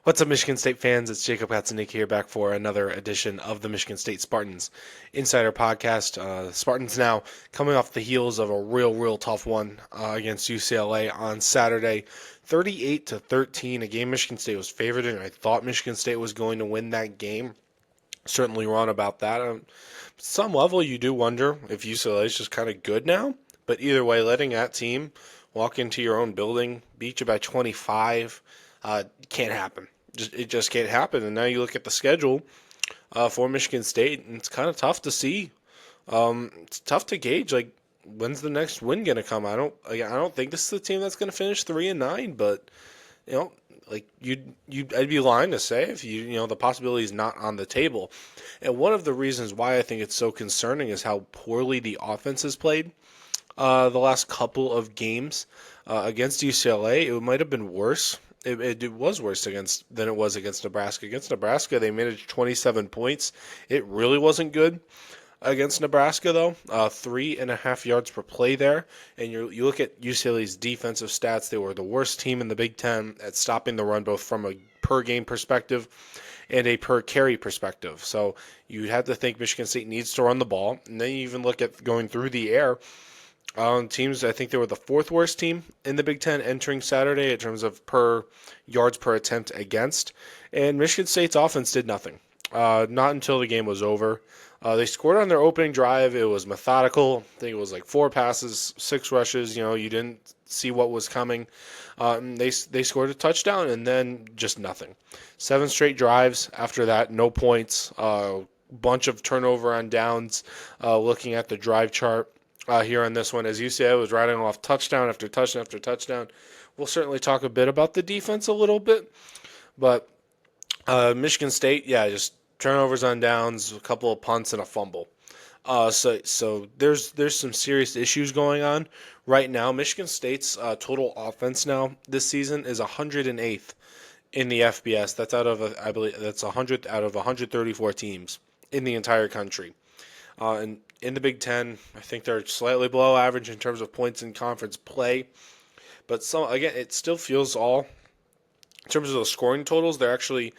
What's up, Michigan State fans? It's Jacob Katzanik here, back for another edition of the Michigan State Spartans Insider Podcast. Spartans now coming off the heels of a real tough one against UCLA on Saturday, 38-13. A game Michigan State was favored in. I thought Michigan State was going to win that game. Certainly wrong about that. Some level, you do wonder if UCLA is just kind of good now. But either way, letting that team walk into your own building, beat you by 25. Can't happen. It just can't happen. And now you look at the schedule for Michigan State, and it's kind of tough to see. It's tough to gauge. Like, when's the next win gonna come? I don't think this is the team that's gonna finish 3-9. But like I'd be lying to say if the possibility is not on the table. And one of the reasons why I think it's so concerning is how poorly the offense has played the last couple of games against UCLA. It might have been worse. It was worse than it was against Nebraska. Against Nebraska, they managed 27 points. It really wasn't good against Nebraska, though. 3.5 yards per play there. And you look at UCLA's defensive stats, they were the worst team in the Big Ten at stopping the run, both from a per-game perspective and a per-carry perspective. So you have to think Michigan State needs to run the ball. And then you even look at going through the air. Teams, I think they were the fourth worst team in the Big Ten entering Saturday in terms of per yards per attempt against. And Michigan State's offense did nothing. Not until the game was over. They scored on their opening drive. It was methodical. I think it was like 4 passes, 6 rushes. You didn't see what was coming. They scored a touchdown and then just nothing. 7 straight drives after that, no points. Bunch of turnover on downs. Looking at the drive chart. Here on this one, as UCLA was riding off touchdown after touchdown after touchdown. We'll certainly talk a bit about the defense a little bit, but Michigan State, just turnovers on downs, a couple of punts, and a fumble. So there's some serious issues going on right now. Michigan State's total offense now this season is 108th in the FBS. That's I believe that's 100 out of 134 teams in the entire country. And in the Big Ten, I think they're slightly below average in terms of points in conference play. But it still feels all, in terms of the scoring totals, they're actually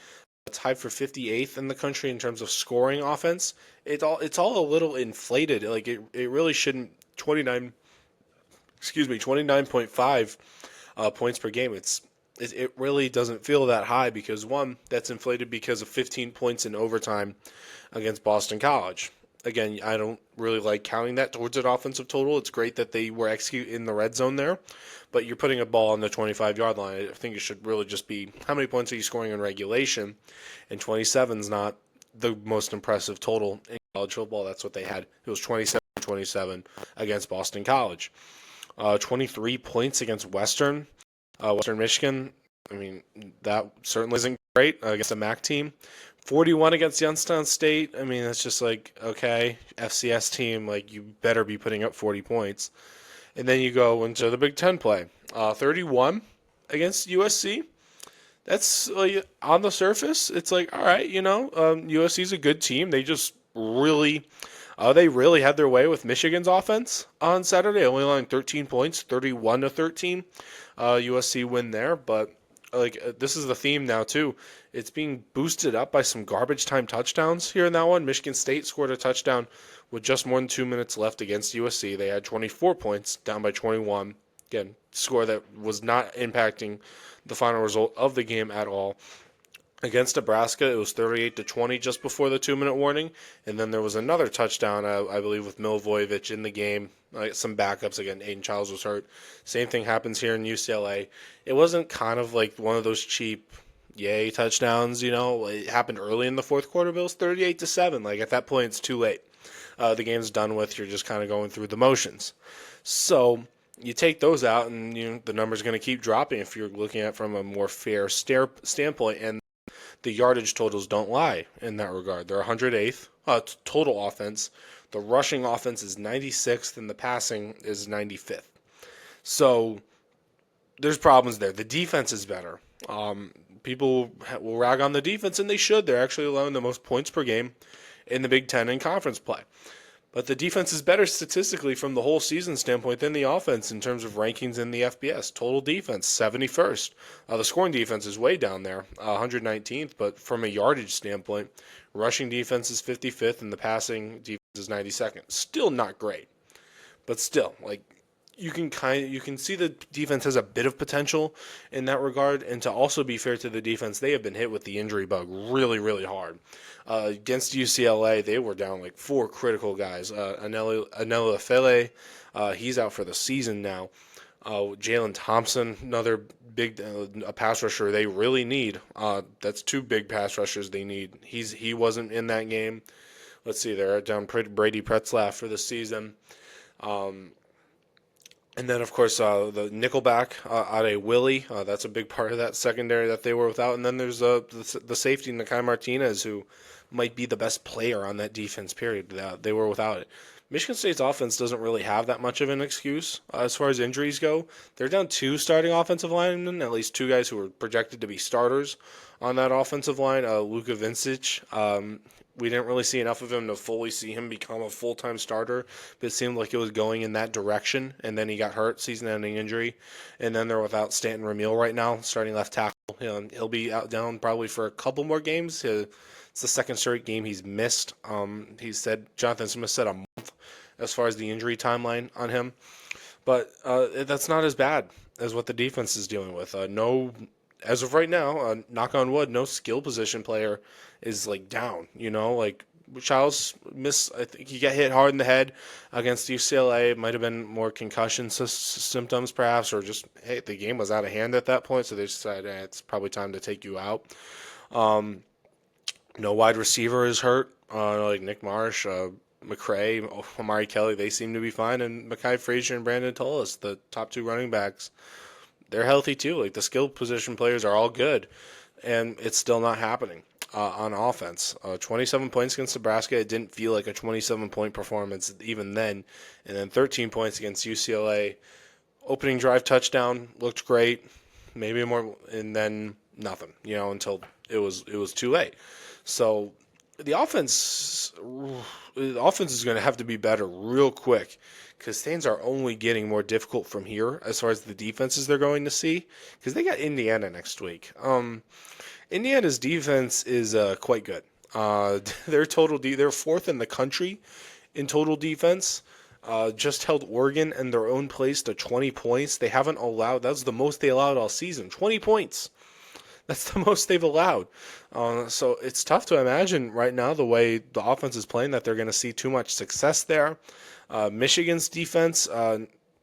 tied for 58th in the country in terms of scoring offense. It's all a little inflated. Like it really shouldn't. 29.5 points per game. It really doesn't feel that high because, one, that's inflated because of 15 points in overtime against Boston College. Again, I don't really like counting that towards an offensive total. It's great that they were executing in the red zone there, but you're putting a ball on the 25-yard line. I think it should really just be how many points are you scoring in regulation, and 27 is not the most impressive total in college football. That's what they had. It was 27-27 against Boston College. 23 points against Western Michigan. I mean, that certainly isn't great against a MAC team. 41 against Youngstown State. I mean, that's just like, okay, FCS team, like you better be putting up 40 points. And then you go into the Big Ten play. 31 against USC. That's like, on the surface, it's like, all right, USC's a good team. They just really had their way with Michigan's offense on Saturday, only allowing 13 points, 31-13. USC win there, but this is the theme now too. It's being boosted up by some garbage time touchdowns here in that one. Michigan State scored a touchdown with just more than 2 minutes left against USC. They had 24 points, down by 21. Again, score that was not impacting the final result of the game at all. Against Nebraska, it was 38-20 just before the 2-minute warning, and then there was another touchdown, I believe, with Milivojevic in the game. Some backups again. Aiden Childs was hurt. Same thing happens here in UCLA. It wasn't kind of like one of those cheap, yay touchdowns. It happened early in the fourth quarter. But it was 38-7. Like at that point, it's too late. The game's done with. You're just kind of going through the motions. So you take those out, and the number's going to keep dropping if you're looking at it from a more fair standpoint. And the yardage totals don't lie in that regard. They're 108th total offense. The rushing offense is 96th, and the passing is 95th. So there's problems there. The defense is better. People will rag on the defense, and they should. They're actually allowing the most points per game in the Big Ten in conference play. But the defense is better statistically from the whole season standpoint than the offense in terms of rankings in the FBS. Total defense, 71st. The scoring defense is way down there, 119th. But from a yardage standpoint, rushing defense is 55th and the passing defense is 92nd. Still not great, but still, like, you can see the defense has a bit of potential in that regard. And to also be fair to the defense, they have been hit with the injury bug really, really hard. Against UCLA, they were down like 4 critical guys. Anelo Fele, he's out for the season now. Jalen Thompson, another big a pass rusher they really need. That's 2 big pass rushers they need. He wasn't in that game. Let's see, they're down Brady Pretzlaff for the season. And then, of course, the nickelback, Ade Willie. That's a big part of that secondary that they were without. And then there's the safety, Nakai Martinez, who might be the best player on that defense, period. They were without it. Michigan State's offense doesn't really have that much of an excuse as far as injuries go. They're down 2 starting offensive linemen, at least 2 guys who were projected to be starters on that offensive line. Luka Vincic, we didn't really see enough of him to fully see him become a full-time starter, but it seemed like it was going in that direction, and then he got hurt, season-ending injury, and then they're without Stanton Ramil right now, starting left tackle. He'll be out down probably for a couple more games. It's the second straight game he's missed. Jonathan Smith said a month as far as the injury timeline on him, but that's not as bad as what the defense is dealing with. As of right now, knock on wood, no skill position player is like down. Like Childs I think he got hit hard in the head against UCLA. It might have been more concussion symptoms, perhaps, or just hey, the game was out of hand at that point, so they decided it's probably time to take you out. No wide receiver is hurt, like Nick Marsh, McCray, Amari Kelly. They seem to be fine, and Mekhi Frazier and Brandon Tullis, the top 2 running backs, they're healthy too. Like the skill position players are all good, and it's still not happening on offense. 27 points against Nebraska. It didn't feel like a 27-point performance even then. And then 13 points against UCLA. Opening drive touchdown looked great. Maybe more, and then nothing. Until it was too late. So the offense is going to have to be better real quick, because things are only getting more difficult from here as far as the defenses they're going to see, because they got Indiana next week. Indiana's defense is quite good. They're 4th in the country in total defense. Just held Oregon in their own place to 20 points. That's the most they allowed all season, 20 points. That's the most they've allowed. So it's tough to imagine right now, the way the offense is playing, that they're going to see too much success there. Michigan's defense,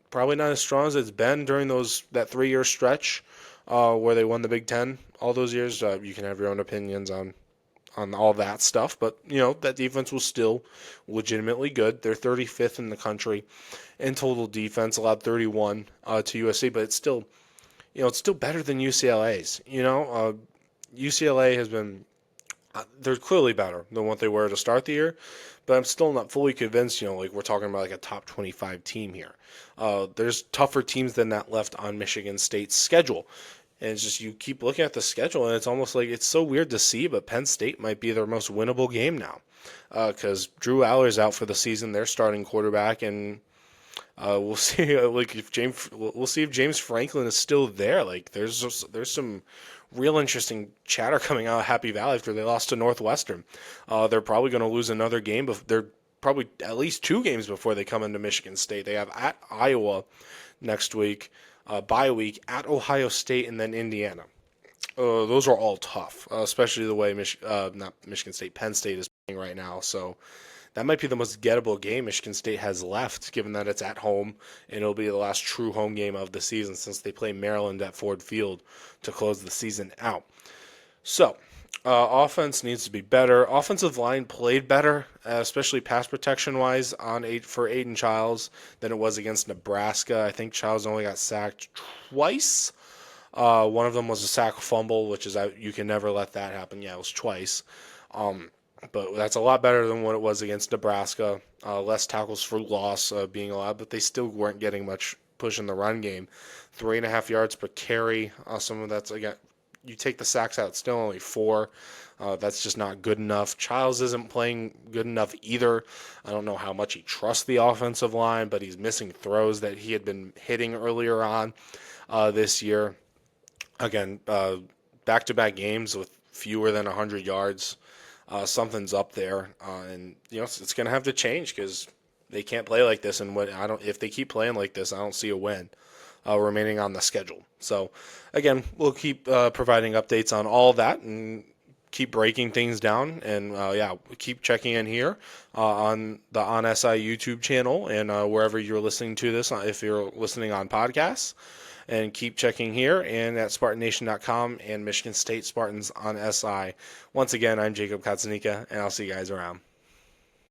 probably not as strong as it's been during that 3-year stretch where they won the Big Ten all those years. You can have your own opinions on all that stuff, but that defense was still legitimately good. They're 35th in the country in total defense, allowed 31 to USC, but it's still better than UCLA's. UCLA has been they're clearly better than what they were to start the year, but I'm still not fully convinced. Like we're talking about like a top 25 team here. There's tougher teams than that left on Michigan State's schedule. And it's just, you keep looking at the schedule, and it's almost like, it's so weird to see, but Penn State might be their most winnable game now. Because Drew Aller's out for the season, their starting quarterback, and we'll see we'll see if James Franklin is still there. Like there's some real interesting chatter coming out of Happy Valley after they lost to Northwestern. They're probably going to lose another game, but they're probably at least 2 games before they come into Michigan State. They have at Iowa next week. Bye week, at Ohio State, and then Indiana. Those are all tough, especially the way not Michigan State, Penn State is playing right now. So that might be the most gettable game Michigan State has left, given that it's at home, and it'll be the last true home game of the season, since they play Maryland at Ford Field to close the season out. So offense needs to be better. Offensive line played better, especially pass protection-wise for Aiden Childs than it was against Nebraska. I think Childs only got sacked twice. One of them was a sack fumble, which is you can never let that happen. Yeah, it was twice. But that's a lot better than what it was against Nebraska. Less tackles for loss being allowed, but they still weren't getting much push in the run game. 3.5 yards per carry. Some of that's, again, you take the sacks out, still only 4. That's just not good enough. Childs isn't playing good enough either. I don't know how much he trusts the offensive line, but he's missing throws that he had been hitting earlier on this year. Again, back-to-back games with fewer than 100 yards. Something's up there, and it's going to have to change because they can't play like this. And if they keep playing like this, I don't see a win remaining on the schedule. So, again, we'll keep providing updates on all that and keep breaking things down. And keep checking in here on the On SI YouTube channel and wherever you're listening to this, if you're listening on podcasts. And keep checking here and at SpartanNation.com and Michigan State Spartans on SI. Once again, I'm Jacob Katzanika, and I'll see you guys around.